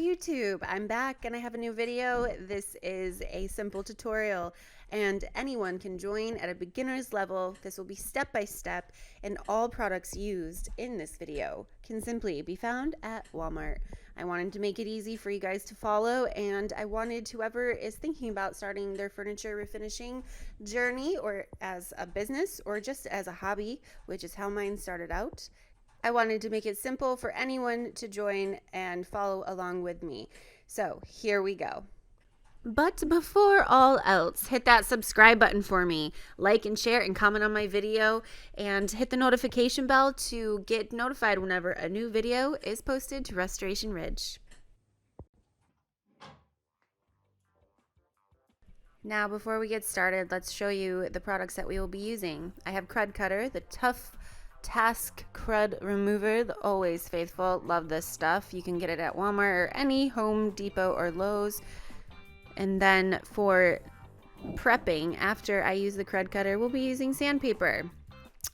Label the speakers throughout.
Speaker 1: YouTube. I'm back and I have a new video. This is a simple tutorial and anyone can join at a beginner's level. This will be step by step, and all products used in this video can simply be found at Walmart. I wanted to make it easy for you guys to follow, and I wanted whoever is thinking about starting their furniture refinishing journey, or as a business or just as a hobby, which is how mine started out, I wanted to make it simple for anyone to join and follow along with me. So here we go. But before all else, hit that subscribe button for me. Like and share and comment on my video, and hit the notification bell to get notified whenever a new video is posted to Restoration Ridge. Now, before we get started, let's show you the products that we will be using. I have Crud Cutter, the Tough Task Crud Remover, the always faithful. Love this stuff. You can get it at Walmart or any Home Depot or Lowe's. And then for prepping, after I use the Crud Cutter, we'll be using sandpaper.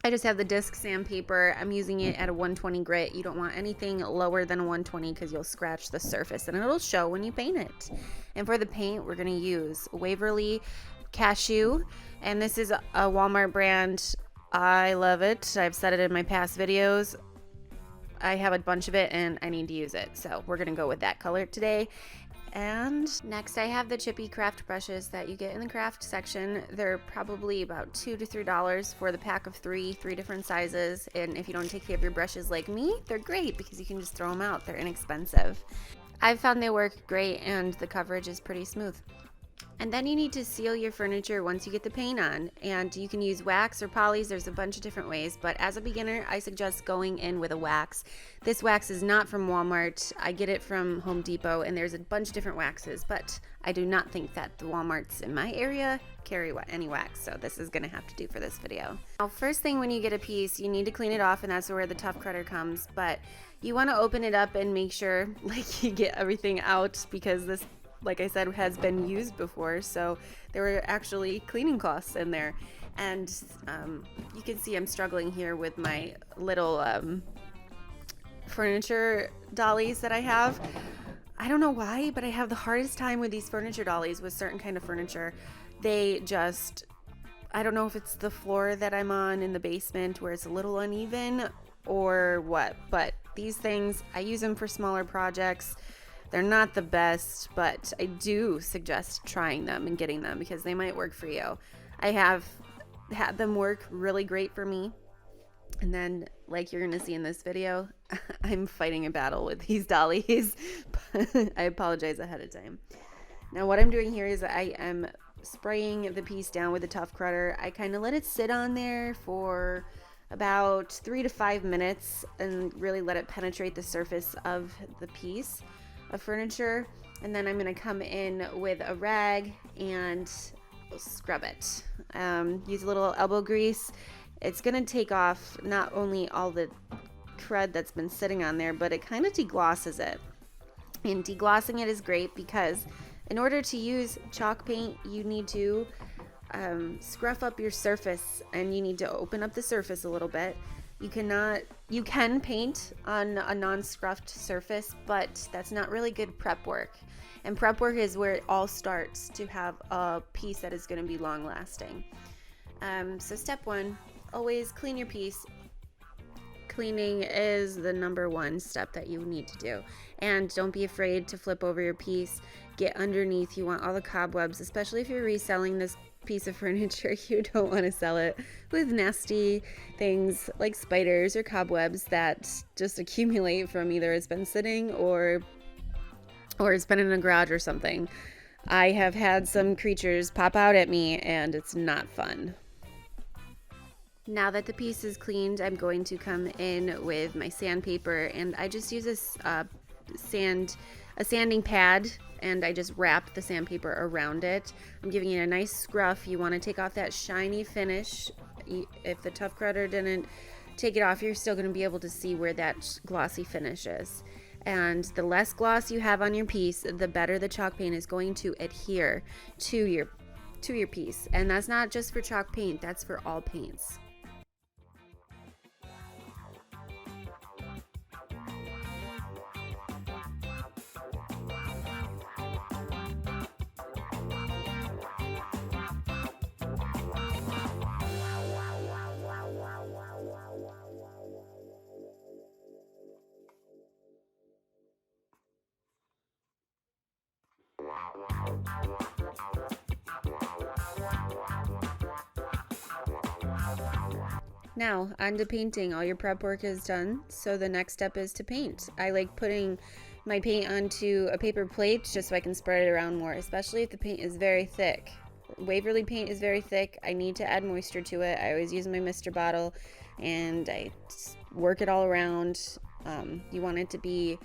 Speaker 1: I just have the disc sandpaper. I'm using it at a 120 grit. You don't want anything lower than a 120 because you'll scratch the surface and it'll show when you paint it. And for the paint, we're going to use Waverly Cashew, and this is a Walmart brand. I love it. I've said it in my past videos. I have a bunch of it and I need to use it. So we're going to go with that color today. And next I have the Chippy craft brushes that you get in the craft section. They're probably about $2 to $3 for the pack of three different sizes. And if you don't take care of your brushes like me, they're great because you can just throw them out. They're inexpensive. I've found they work great and the coverage is pretty smooth. And then you need to seal your furniture once you get the paint on, and you can use wax or polys. There's a bunch of different ways, but as a beginner I suggest going in with a wax. This wax is not from Walmart. I get it from Home Depot, and there's a bunch of different waxes, but I do not think that the Walmarts in my area carry any wax, so this is gonna have to do for this video. Now, first thing, when you get a piece, you need to clean it off, and that's where the Tough Crutter comes, but you want to open it up and make sure like you get everything out, because this, like I said, has been used before, so there were actually cleaning cloths in there. And you can see I'm struggling here with my little furniture dollies that I have. I don't know why, but I have the hardest time with these furniture dollies with certain kind of furniture. They just, I don't know if it's the floor that I'm on in the basement where it's a little uneven or what, but these things, I use them for smaller projects. They're not the best, but I do suggest trying them and getting them because they might work for you. I have had them work really great for me. And then, like you're going to see in this video, I'm fighting a battle with these dollies. I apologize ahead of time. Now, what I'm doing here is I am spraying the piece down with the Tough Crutter. I kind of let it sit on there for about 3 to 5 minutes and really let it penetrate the surface of the piece of furniture, and then I'm going to come in with a rag and scrub it. Use a little elbow grease. It's going to take off not only all the crud that's been sitting on there, but it kind of deglosses it. And deglossing it is great because in order to use chalk paint, you need to scruff up your surface, and you need to open up the surface a little bit. You can paint on a non-scruffed surface, but that's not really good prep work. And prep work is where it all starts to have a piece that is going to be long lasting. So step one, always clean your piece. Cleaning is the number one step that you need to do. And don't be afraid to flip over your piece. Get underneath. You want all the cobwebs, especially if you're reselling this piece of furniture. You don't want to sell it with nasty things like spiders or cobwebs that just accumulate from either it's been sitting or it's been in a garage or something. I have had some creatures pop out at me and it's not fun. Now that the piece is cleaned, I'm going to come in with my sandpaper, and I just use a sanding pad, and I just wrap the sandpaper around it. I'm giving it a nice scruff. You want to take off that shiny finish. If the Tough Crutter didn't take it off, you're still going to be able to see where that glossy finish is. And the less gloss you have on your piece, the better the chalk paint is going to adhere to your piece. And that's not just for chalk paint, that's for all paints. Now, on to painting. All your prep work is done, so the next step is to paint. I like putting my paint onto a paper plate just so I can spread it around more, especially if the paint is very thick. Waverly paint is very thick. I need to add moisture to it. I always use my Mr. bottle and I work it all around. You want it to be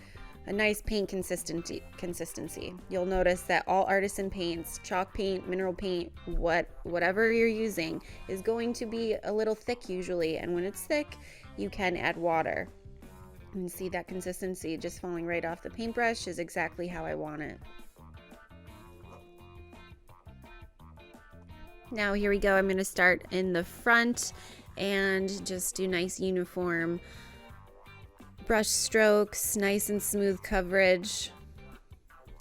Speaker 1: a nice paint consistency. You'll notice that all artisan paints, chalk paint, mineral paint, whatever you're using, is going to be a little thick usually, and when it's thick, you can add water. And see that consistency just falling right off the paintbrush is exactly how I want it. Now here we go. I'm going to start in the front and just do nice uniform brush strokes, nice and smooth coverage.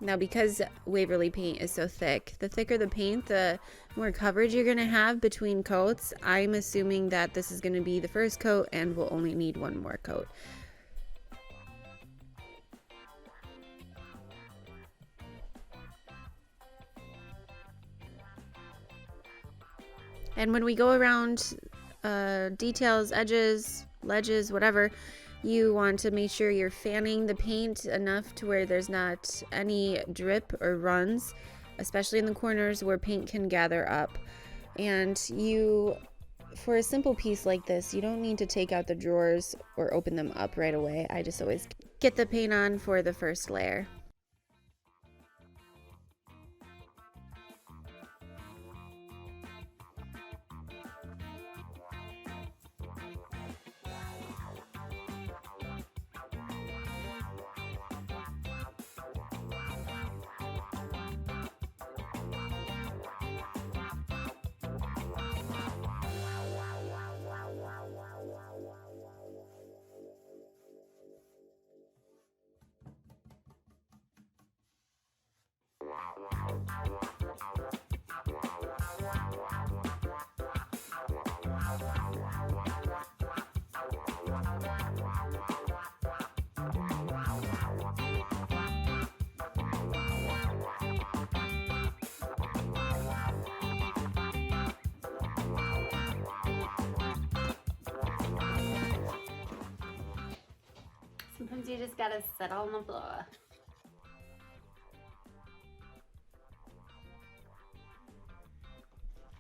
Speaker 1: Now because Waverly paint is so thick, the thicker the paint, the more coverage you're going to have between coats. I'm assuming that this is going to be the first coat and we'll only need one more coat. And when we go around details, edges, ledges, whatever, you want to make sure you're fanning the paint enough to where there's not any drip or runs, especially in the corners where paint can gather up. And for a simple piece like this, you don't need to take out the drawers or open them up right away. I just always get the paint on for the first layer. Sometimes you just gotta sit on the floor.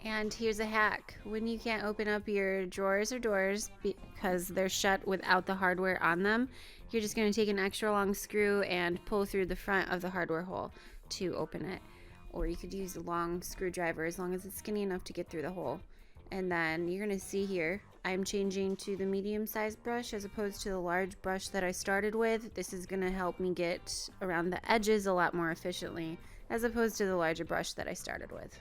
Speaker 1: And here's a hack. When you can't open up your drawers or doors because they're shut without the hardware on them, you're just going to take an extra long screw and pull through the front of the hardware hole to open it. Or you could use a long screwdriver as long as it's skinny enough to get through the hole. And then you're going to see here, I'm changing to the medium-sized brush as opposed to the large brush that I started with. This is going to help me get around the edges a lot more efficiently as opposed to the larger brush that I started with.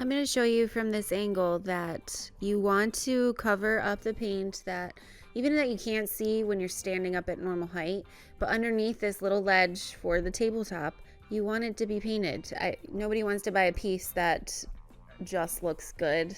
Speaker 1: I'm going to show you from this angle that you want to cover up the paint that even that you can't see when you're standing up at normal height, but underneath this little ledge for the tabletop, you want it to be painted. Nobody wants to buy a piece that just looks good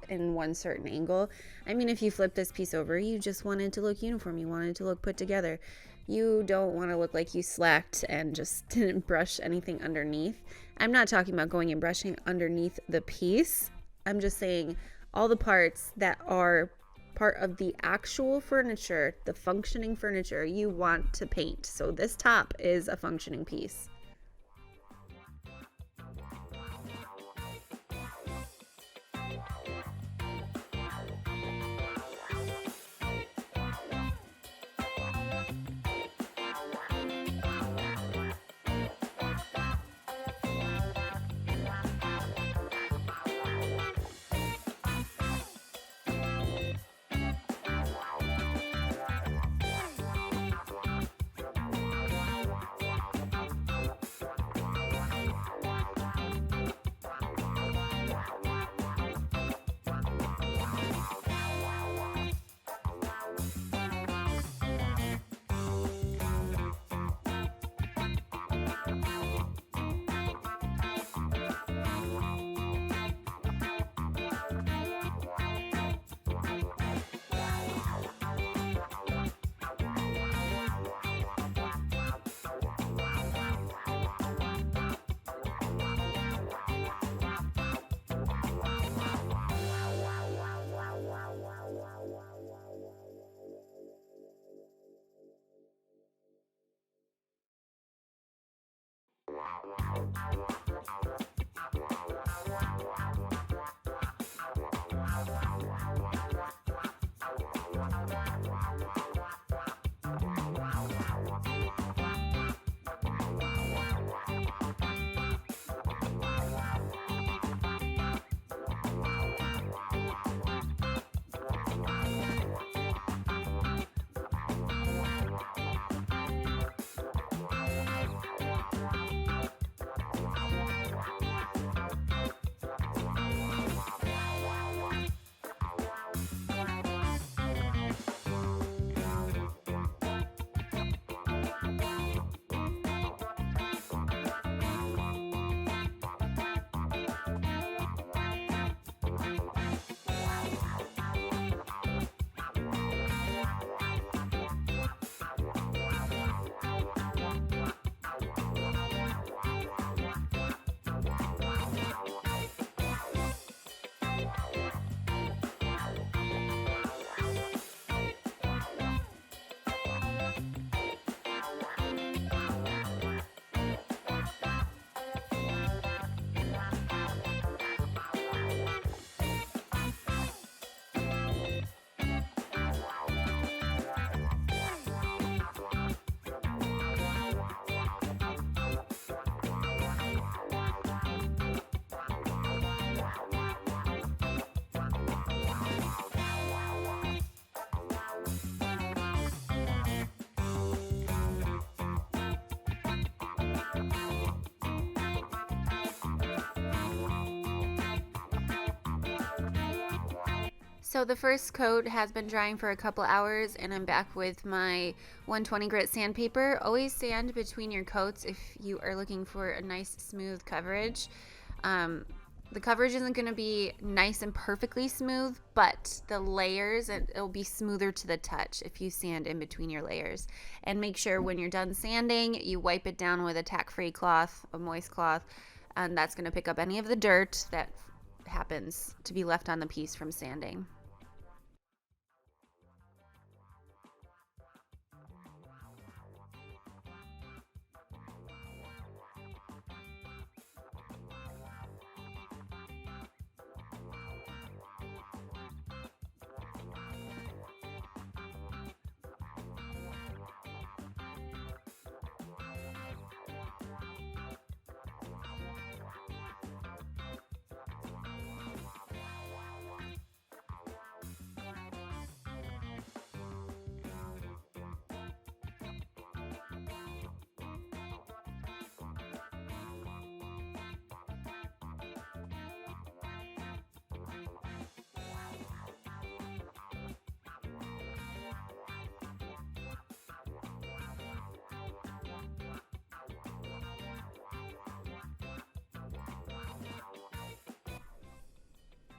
Speaker 1: in one certain angle. I mean, if you flip this piece over, you just want it to look uniform. You want it to look put together. You don't want to look like you slacked and just didn't brush anything underneath. I'm not talking about going and brushing underneath the piece. I'm just saying all the parts that are part of the actual furniture, the functioning furniture, you want to paint. So this top is a functioning piece. So the first coat has been drying for a couple hours and I'm back with my 120 grit sandpaper. Always sand between your coats if you are looking for a nice smooth coverage. The coverage isn't going to be nice and perfectly smooth, but the layers, it'll be smoother to the touch if you sand in between your layers. And make sure when you're done sanding, you wipe it down with a tack-free cloth, a moist cloth, and that's going to pick up any of the dirt that happens to be left on the piece from sanding.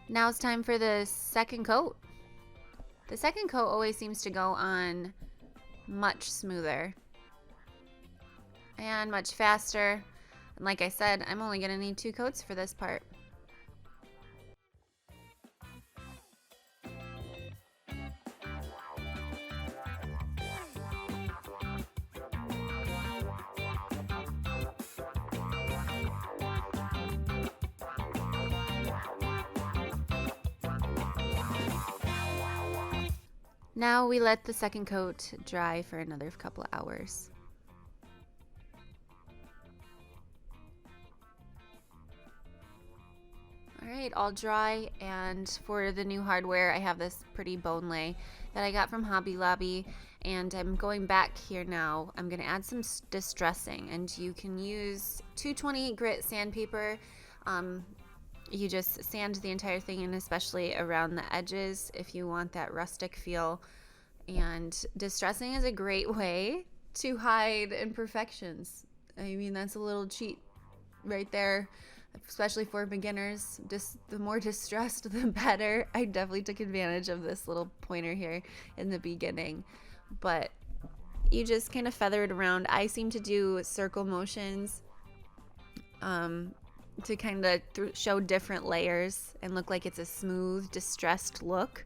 Speaker 1: Now it's time for the second coat. The second coat always seems to go on much smoother and much faster. And like I said, I'm only gonna need 2 coats for this part. Now we let the second coat dry for another couple of hours. All right, all dry, and for the new hardware, I have this pretty bone lay that I got from Hobby Lobby, and I'm going back here now. I'm gonna add some distressing, and you can use 220 grit sandpaper. You just sand the entire thing, and especially around the edges if you want that rustic feel. And distressing is a great way to hide imperfections. I mean, that's a little cheat right there, especially for beginners. Just the more distressed, the better. I definitely took advantage of this little pointer here in the beginning, but you just kind of feather it around. I seem to do circle motions to kind of show different layers and look like it's a smooth, distressed look.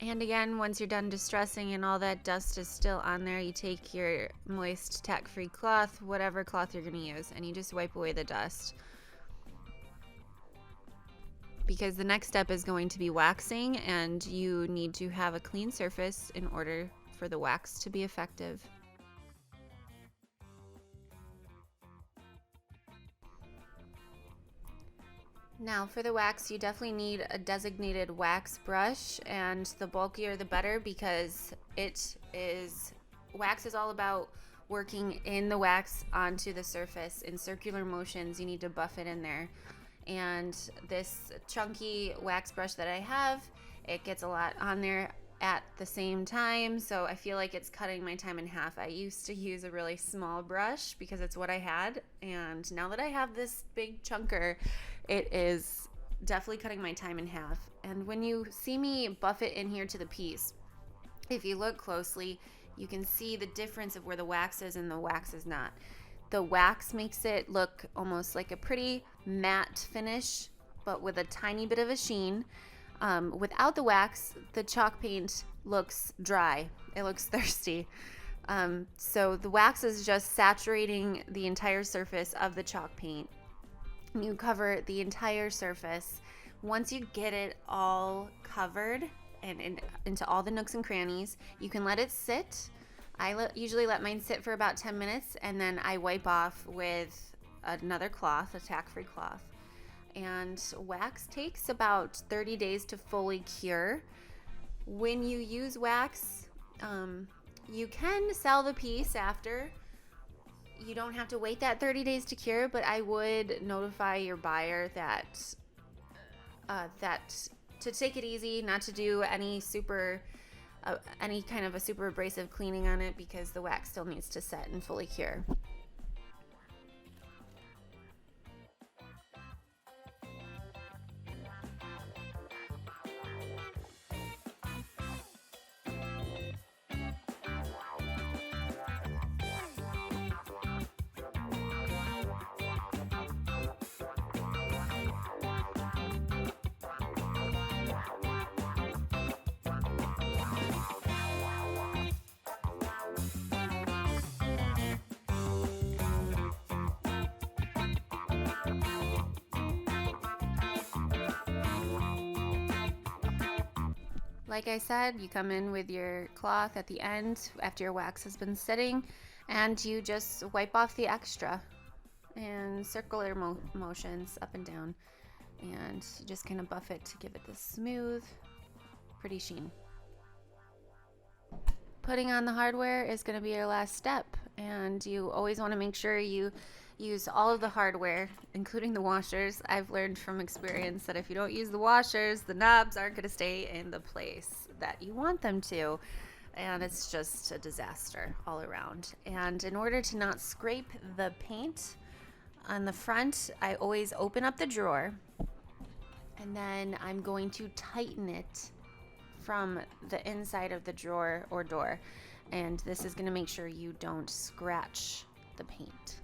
Speaker 1: And again, once you're done distressing and all that dust is still on there, you take your moist tack-free cloth, whatever cloth you're going to use, and you just wipe away the dust. Because the next step is going to be waxing, and you need to have a clean surface in order for the wax to be effective. Now for the wax, you definitely need a designated wax brush, and the bulkier the better, because wax is all about working in the wax onto the surface in circular motions. You need to buff it in there. And this chunky wax brush that I have, it gets a lot on there at the same time, so I feel like it's cutting my time in half. I used to use a really small brush because it's what I had, and now that I have this big chunker, it is definitely cutting my time in half. And when you see me buff it in here to the piece, if you look closely, you can see the difference of where the wax is and the wax is not. The wax makes it look almost like a pretty matte finish, but with a tiny bit of a sheen. Without the wax, the chalk paint looks dry. It looks thirsty. So the wax is just saturating the entire surface of the chalk paint. You cover the entire surface. Once you get it all covered and into all the nooks and crannies, you can let it sit. I usually let mine sit for about 10 minutes, and then I wipe off with another cloth, a tack-free cloth. And wax takes about 30 days to fully cure. When you use wax, you can sell the piece after. You don't have to wait that 30 days to cure, but I would notify your buyer that to take it easy, not to do any kind of a super abrasive cleaning on it, because the wax still needs to set and fully cure. Like I said, you come in with your cloth at the end after your wax has been sitting, and you just wipe off the extra and circular motions up and down, and you just kind of buff it to give it this smooth, pretty sheen. Putting on the hardware is going to be your last step, and you always want to make sure you use all of the hardware, including the washers. I've learned from experience that if you don't use the washers, the knobs aren't going to stay in the place that you want them to, and it's just a disaster all around. And in order to not scrape the paint on the front, I always open up the drawer, and then I'm going to tighten it from the inside of the drawer or door, and this is going to make sure you don't scratch the paint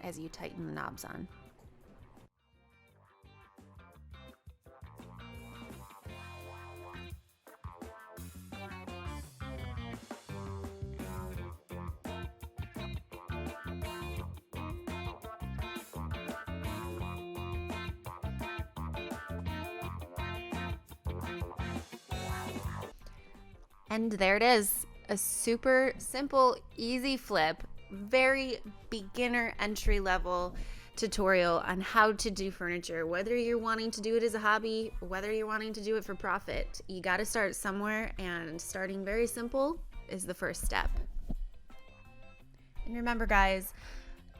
Speaker 1: as you tighten the knobs on. And there it is, a super simple, easy flip, very beginner entry level tutorial on how to do furniture. Whether you're wanting to do it as a hobby, whether you're wanting to do it for profit, you got to start somewhere, and starting very simple is the first step. And remember, guys,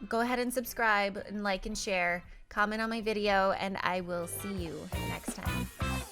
Speaker 1: go ahead and subscribe and like and share, comment on my video, and I will see you next time.